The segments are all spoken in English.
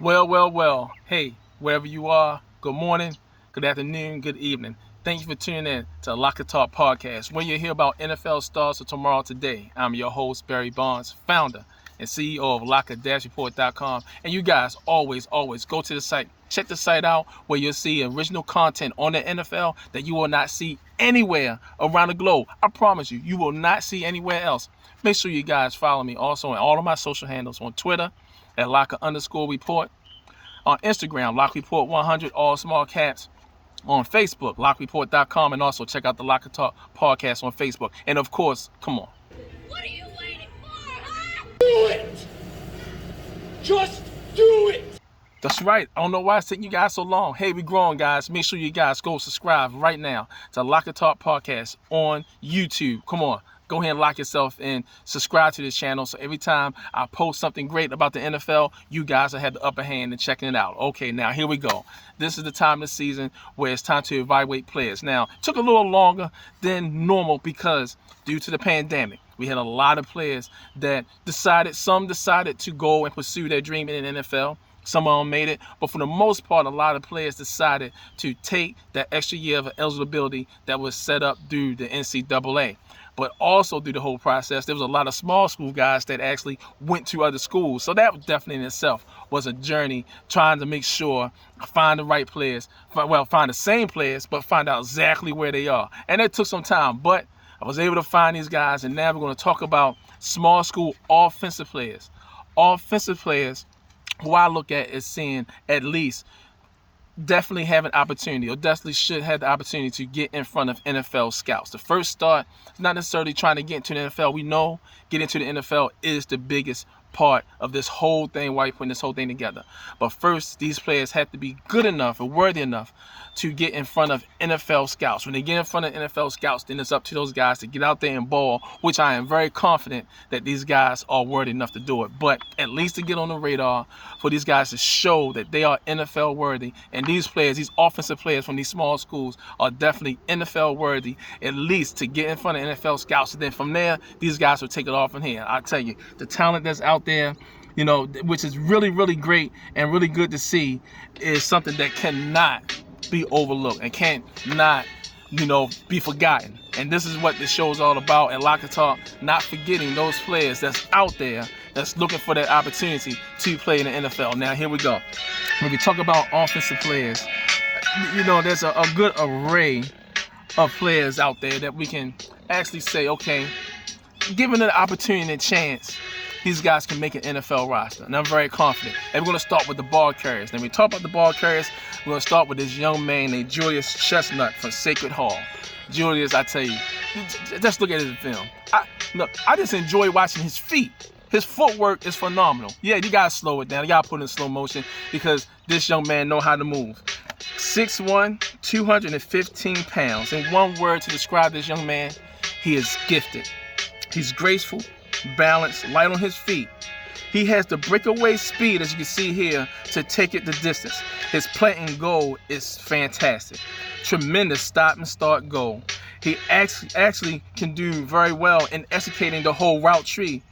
Well. Hey, wherever you are, good morning, good afternoon, good evening. Thank you for tuning in to LockerTalk podcast, where you hear about NFL stars of tomorrow today. I'm your host, Barry Bonds, founder and CEO of Locker-Report.com. And you guys always go to the site. Check the site out where you'll see original content on the NFL that you will not see anywhere around the globe. I promise you will not see anywhere else. Make sure you guys follow me also on all of my social handles on Twitter at Locker_Report. On Instagram, LockReport100, all small caps. On Facebook, LockerReport.com, and also check out the Locker Talk podcast on Facebook. And of course, come on. What are you waiting for, huh? Do it! Just do it! That's right. I don't know why it's taking you guys so long. Hey, we growing, guys. Make sure you guys go subscribe right now to Locker Talk podcast on YouTube. Come on. Go ahead and lock yourself in. Subscribe to this channel so every time I post something great about the NFL, you guys will have the upper hand in checking it out. Okay, now here we go. This is the time of the season where it's time to evaluate players. Now, it took a little longer than normal because due to the pandemic, we had a lot of players that some decided to go and pursue their dream in the NFL. Some of them made it, but for the most part, a lot of players decided to take that extra year of eligibility that was set up through the NCAA. But also through the whole process, there was a lot of small school guys that actually went to other schools. So that definitely in itself was a journey trying to make sure, find the right players, find the same players, but find out exactly where they are. And it took some time, but I was able to find these guys, and now we're going to talk about small school offensive players. Offensive players who I look at as seeing at least definitely have an opportunity, or definitely should have the opportunity to get in front of NFL scouts. The first start is not necessarily trying to get into the NFL. We know getting into the NFL is the biggest part of this whole thing, why you're putting this whole thing together. But first, these players have to be good enough or worthy enough to get in front of NFL scouts. When they get in front of NFL scouts, then it's up to those guys to get out there and ball, which I am very confident that these guys are worthy enough to do it. But at least to get on the radar for these guys to show that they are NFL worthy. And these players, these offensive players from these small schools are definitely NFL worthy, at least to get in front of NFL scouts. And then from there, these guys will take it off from here. I tell you, the talent that's out there, you know, which is really, really great and really good to see, is something that cannot be overlooked and cannot, be forgotten. And this is what this show is all about at Locker Talk, not forgetting those players that's out there that's looking for that opportunity to play in the NFL. Now, here we go. When we talk about offensive players, there's a good array of players out there that we can actually say, okay, given an opportunity and a chance, these guys can make an NFL roster. And I'm very confident. And we're going to start with the ball carriers. Then we talk about the ball carriers. We're going to start with this young man named Julius Chestnut from Sacred Hall. Julius, I tell you, just look at his film. I just enjoy watching his feet. His footwork is phenomenal. Yeah, you got to slow it down. You got to put it in slow motion because this young man know how to move. 6'1", 215 pounds. In one word to describe this young man, he is gifted. He's graceful, balanced, light on his feet. He has the breakaway speed, as you can see here, to take it the distance. His plant and goal is fantastic. Tremendous stop and start goal. He actually can do very well in executing the whole route tree,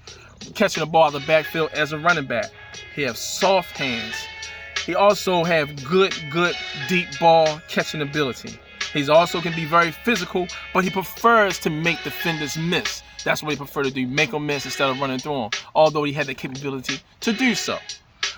catching the ball out of the backfield as a running back. He has soft hands. He also have good deep ball catching ability. He's also can be very physical, but he prefers to make defenders miss. That's what he prefer to do, make them miss instead of running through them, although he had the capability to do so.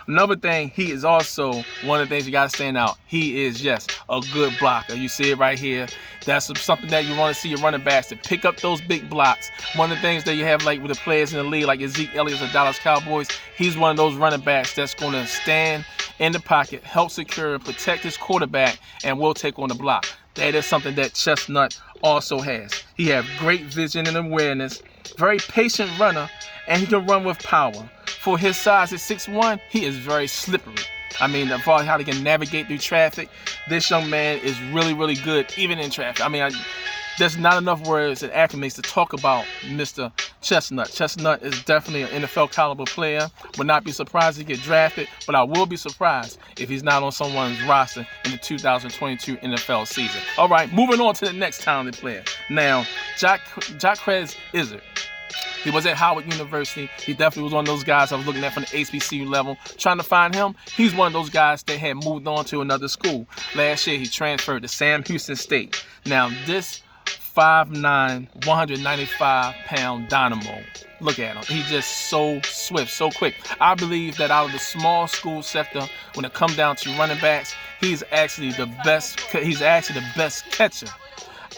Another thing, he is also one of the things you got to stand out. He is, yes, a good blocker. You see it right here. That's something that you want to see your running backs to pick up those big blocks. One of the things that you have like with the players in the league, like Zeke Elliott of the Dallas Cowboys, he's one of those running backs that's going to stand in the pocket, help secure and protect his quarterback, and will take on the block. That is something that Chestnut also has. He has great vision and awareness, very patient runner, and he can run with power. For his size at 6'1", he is very slippery. I mean, as far as how he can navigate through traffic, this young man is really, really good, even in traffic. I mean, there's not enough words and accolades to talk about Mr. Chestnut. Chestnut is definitely an NFL caliber player. Would not be surprised to get drafted, but I will be surprised if he's not on someone's roster in the 2022 NFL season. All right, moving on to the next talented player. Now, Jacquez Izzard. He was at Howard University. He definitely was one of those guys I was looking at from the HBCU level, trying to find him. He's one of those guys that had moved on to another school. Last year, he transferred to Sam Houston State. Now, this 5'9", 195-pound dynamo. Look at him. He's just so swift, so quick. I believe that out of the small school sector, when it comes down to running backs, he's actually the best catcher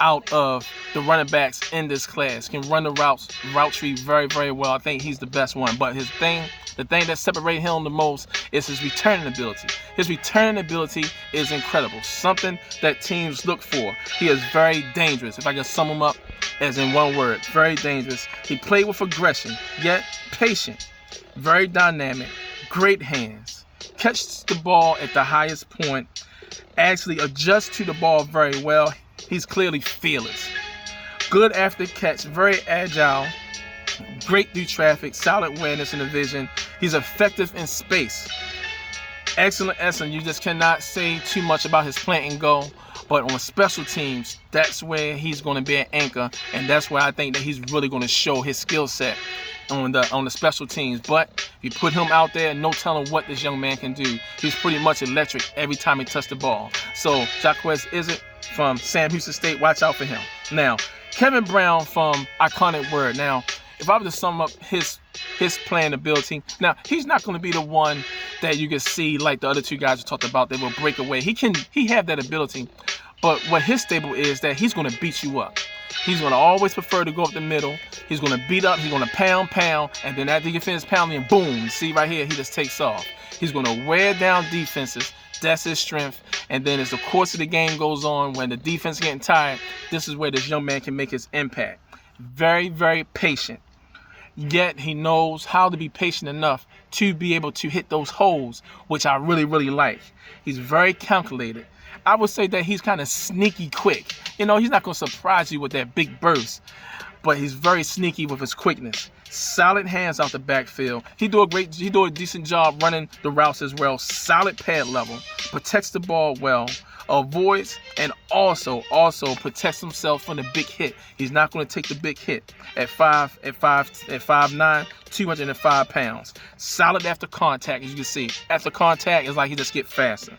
out of the running backs in this class. Can run the route tree very, very well. I think he's the best one. But the thing that separates him the most is his returning ability. His returning ability is incredible. Something that teams look for. He is very dangerous. If I can sum him up as in one word, very dangerous. He played with aggression, yet patient. Very dynamic. Great hands. Catches the ball at the highest point. Actually adjusts to the ball very well. He's clearly fearless. Good after catch, very agile, great through traffic, solid awareness in the vision. He's effective in space. Excellent. You just cannot say too much about his plant and go. But on special teams, that's where he's going to be an anchor, and that's where I think that he's really going to show his skill set on the special teams. But if you put him out there, no telling what this young man can do. He's pretty much electric every time he touches the ball. So Jaquez Izzard from Sam Houston State, watch out for him. Now, Kevin Brown from Iconic Word. Now, if I were to sum up his playing ability, now he's not going to be the one that you can see like the other two guys we talked about that will break away. He have that ability, but what his stable is that he's going to beat you up. He's going to always prefer to go up the middle. He's going to beat up. He's going to pound, and then after you finish pounding, boom, see right here, he just takes off. He's going to wear down defenses. That's his strength. And then as the course of the game goes on, when the defense is getting tired, this is where this young man can make his impact. Very, very patient. Yet he knows how to be patient enough to be able to hit those holes, which I really, really like. He's very calculated. I would say that he's kind of sneaky quick. You know, he's not going to surprise you with that big burst, but he's very sneaky with his quickness. Solid hands out the backfield. He do a decent job running the routes as well. Solid pad level. Protects the ball well. Avoids and also protects himself from the big hit. He's not going to take the big hit at 5'9", 205 pounds. Solid after contact, as you can see. After contact, it's like he just get faster.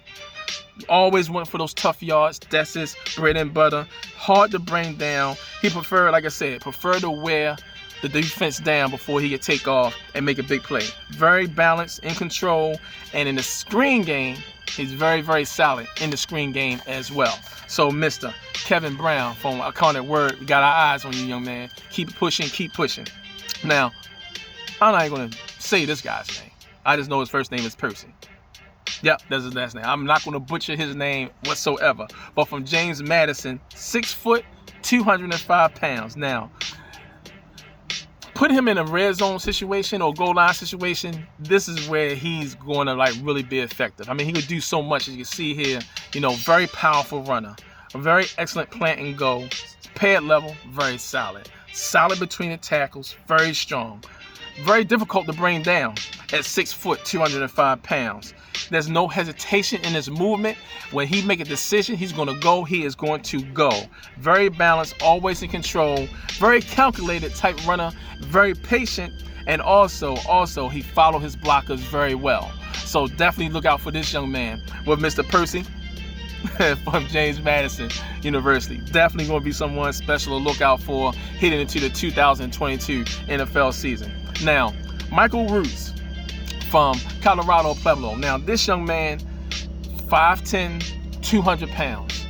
Always went for those tough yards. That's his bread and butter. Hard to bring down. He prefer, like I said, to wear the defense down before he could take off and make a big play. Very balanced, in control, and in the screen game, he's very, very solid in the screen game as well. So, Mr. Kevin Brown from Iconic Word, we got our eyes on you, young man. Keep pushing, keep pushing. Now, I'm not even going to say this guy's name. I just know his first name is Percy. Yep, that's his last name. I'm not going to butcher his name whatsoever. But from James Madison, 6 foot, 205 pounds. Now, put him in a red zone situation or goal line situation, this is where he's going to like really be effective. I mean, he could do so much, as you can see here. You know, very powerful runner, a very excellent plant and go, pad level, very solid. Solid between the tackles, very strong. Very difficult to bring down at 6 foot, 205 pounds. There's no hesitation in his movement. When he make a decision, he's going to go. He is going to go. Very balanced, always in control. Very calculated type runner. Very patient. And also he follow his blockers very well. So definitely look out for this young man with Mr. Percy from James Madison University. Definitely going to be someone special to look out for heading into the 2022 NFL season. Now, Michael Roots from Colorado Pueblo. Now, this young man, 5'10", 200 pounds.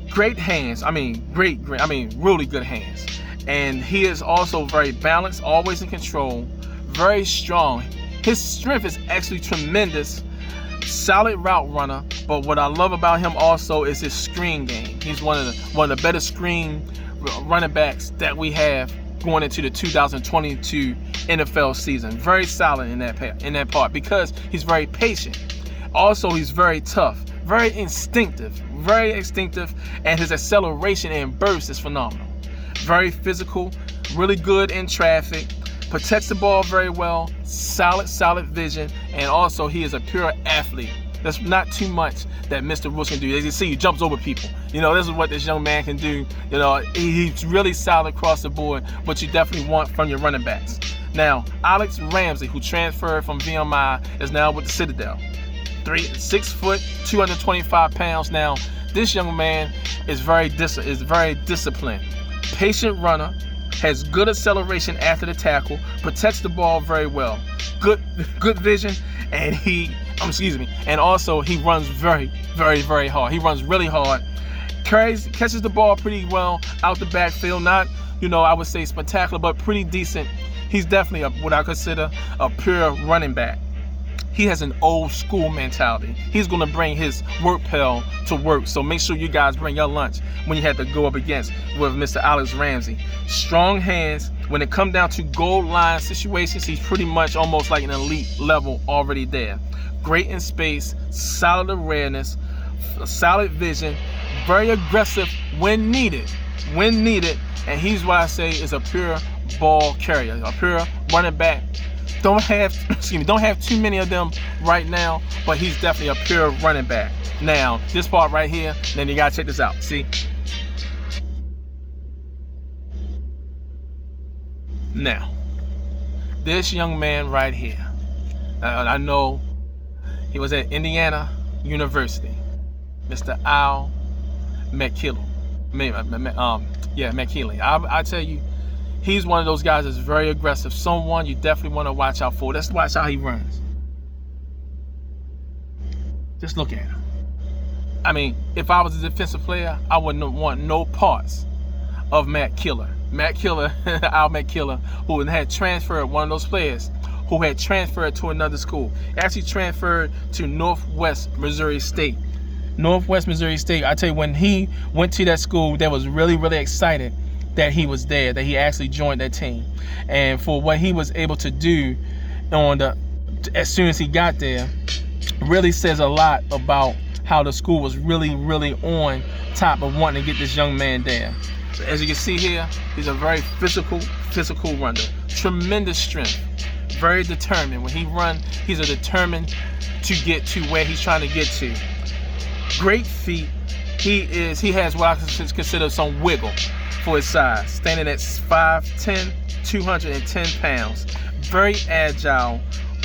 Great hands. I mean, really good hands. And he is also very balanced, always in control, very strong. His strength is actually tremendous. Solid route runner. But what I love about him also is his screen game. He's one of the better screen running backs that we have going into the 2022 NFL season. Very solid in that part because he's very patient. Also, he's very tough, very instinctive, and his acceleration and burst is phenomenal. Very physical, really good in traffic, protects the ball very well, solid vision, and also he is a pure athlete. That's not too much that Mr. Brooks can do. As you see, he jumps over people. You know, this is what this young man can do. You know, he's really solid across the board, but you definitely want from your running backs. Now, Alex Ramsay, who transferred from VMI, is now with the Citadel. 6 foot, 225 pounds. Now, this young man is very disciplined. Patient runner, has good acceleration after the tackle, protects the ball very well. Good vision, and and also he runs very hard. He runs really hard. Catches the ball pretty well out the backfield. Not, I would say spectacular, but pretty decent. He's definitely what I consider a pure running back. He has an old school mentality. He's going to bring his work pail to work. So make sure you guys bring your lunch when you have to go up against with Mr. Alex Ramsay. Strong hands. When it comes down to goal line situations, he's pretty much almost like an elite level already there. Great in space, solid awareness, solid vision, very aggressive when needed. And he's what I say is a pure ball carrier, a pure running back. Don't have too many of them right now, but he's definitely a pure running back. Now, this part right here, then you gotta check this out. See? Now, this young man right here, I know he was at Indiana University, Mr. Al McKinley. McKinley. I tell you, he's one of those guys that's very aggressive. Someone you definitely want to watch out for. Let's watch how he runs. Just look at him. I mean, if I was a defensive player, I wouldn't want no parts of Matt Killer. Al McKinley, who had transferred, one of those players who had transferred to another school. Actually transferred to Northwest Missouri State. I tell you, when he went to that school, they was really excited that he was there, that he actually joined that team. And for what he was able to do as soon as he got there, really says a lot about how the school was really on top of wanting to get this young man there. So as you can see here, he's a very physical runner. Tremendous strength. Very determined. When he runs, he's determined to get to where he's trying to get to. Great feet. He has what I consider some wiggle for his size. Standing at 5'10", 210 pounds. Very agile.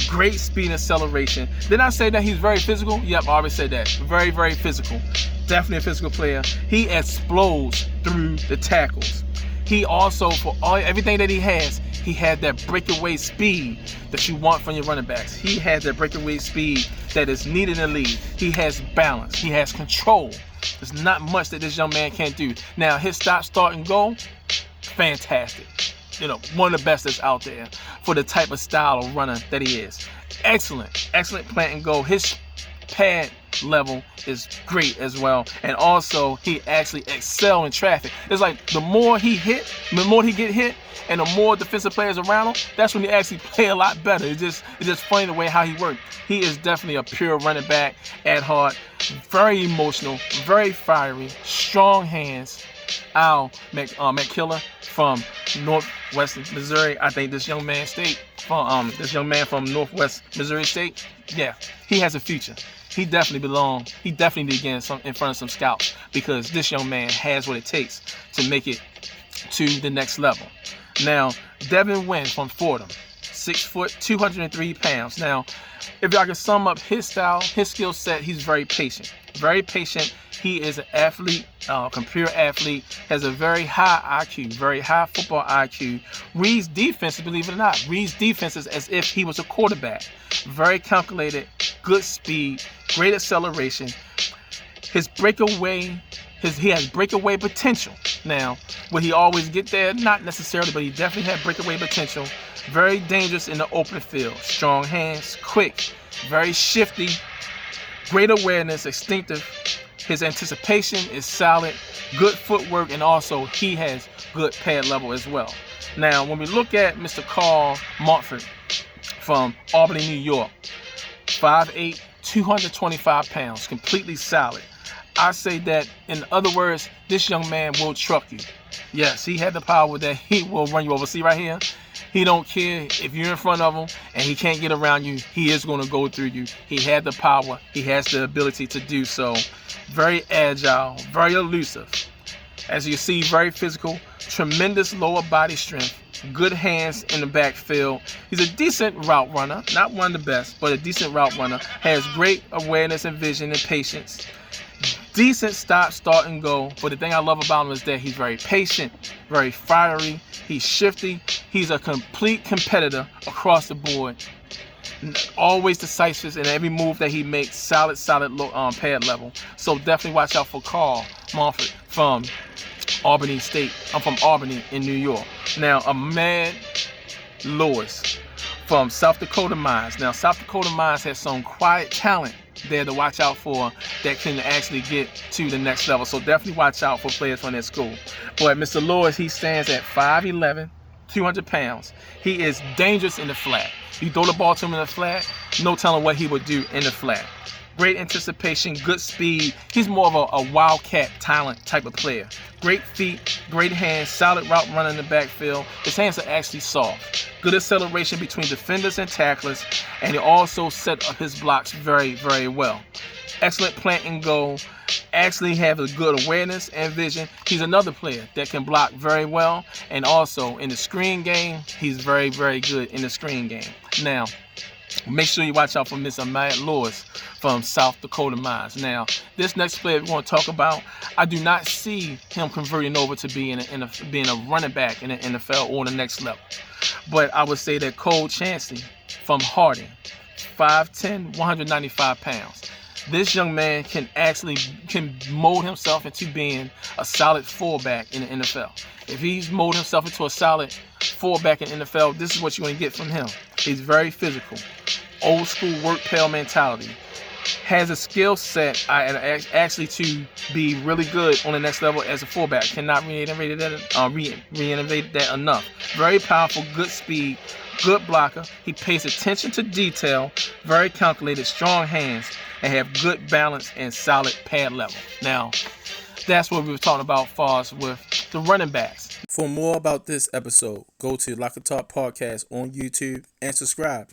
Great speed and acceleration. Did I say that he's very physical? Yep, I already said that. Very physical. Definitely a physical player. He explodes through the tackles. He also, for everything that he had that breakaway speed that you want from your running backs. He had that breakaway speed that is needed in the league. He has balance. He has control. There's not much that this young man can't do. Now, his stop, start, and go, fantastic. One of the best that's out there for the type of style of runner that he is. Excellent plant and go. His pad level is great as well, and also he actually excel in traffic. It's like the more he get hit, and the more defensive players around him, that's when he actually play a lot better. It's just funny the way how he works. He is definitely a pure running back at heart. Very emotional, very fiery, strong hands. Al McKinley from Northwest Missouri. I think this young man from Northwest Missouri State, yeah, he has a future. He definitely need to get in front of some scouts, because this young man has what it takes to make it to the next level. Now, Devin Wynn from Fordham, 6 foot, 203 pounds. Now, if I can sum up his style, his skill set, he's very patient. He is an athlete, computer athlete, has a very high IQ, very high football IQ. Reads defenses, believe it or not. Reads defenses as if he was a quarterback. Very calculated, good speed, great acceleration. He has breakaway potential. Now, will he always get there? Not necessarily, but he definitely had breakaway potential. Very dangerous in the open field. Strong hands, quick, very shifty, great awareness, instinctive. His anticipation is solid, good footwork, and also he has good pad level as well. Now, when we look at Mr. Carl Motford from Albany, New York, 5'8", 225 pounds, completely solid. I say that, in other words, this young man will truck you. Yes, he had the power that he will run you over. See right here? He don't care if you're in front of him and he can't get around you. He is going to go through you. He had the power. He has the ability to do so. Very agile, very elusive. As you see, very physical, tremendous lower body strength, good hands in the backfield. He's a decent route runner, not one of the best, but a decent route runner. Has great awareness and vision and patience. Decent stop, start, and go. But the thing I love about him is that he's very patient, very fiery. He's shifty. He's a complete competitor across the board. Always decisive in every move that he makes. Solid pad level. So definitely watch out for Carl Motford from Albany State. I'm from Albany in New York. Now, Ahmed Lewis from South Dakota Mines. Now, South Dakota Mines has some quiet talent there to watch out for that can actually get to the next level. So definitely watch out for players from that school. But Mr. Lewis, he stands at 5'11", 200 pounds. He is dangerous in the flat. You throw the ball to him in the flat, no telling what he would do in the flat. Great anticipation, good speed. He's more of a wildcat talent type of player. Great feet, great hands, solid route runner in the backfield. His hands are actually soft. Good acceleration between defenders and tacklers, and he also set up his blocks very, very well. Excellent plant and go. Actually have a good awareness and vision. He's another player that can block very well, and also in the screen game, he's very, very good in the screen game. Now, make sure you watch out for Mr. Ahmed Lewis from South Dakota Mines. Now, this next player we want to talk about, I do not see him converting over to being a running back in the NFL or the next level. But I would say that Chancy from Harding, 5'10", 195 pounds. This young man can mold himself into being a solid fullback in the NFL. If he's molded himself into a solid fullback in the NFL, this is what you're going to get from him. He's very physical, old school work pail mentality. Has a skill set actually to be really good on the next level as a fullback. Cannot reiterate that enough. Very powerful, good speed, good blocker. He pays attention to detail, very calculated, strong hands, and have good balance and solid pad level. Now, that's what we were talking about as far as with the running backs. For more about this episode, go to LockerTalk Podcast on YouTube and subscribe.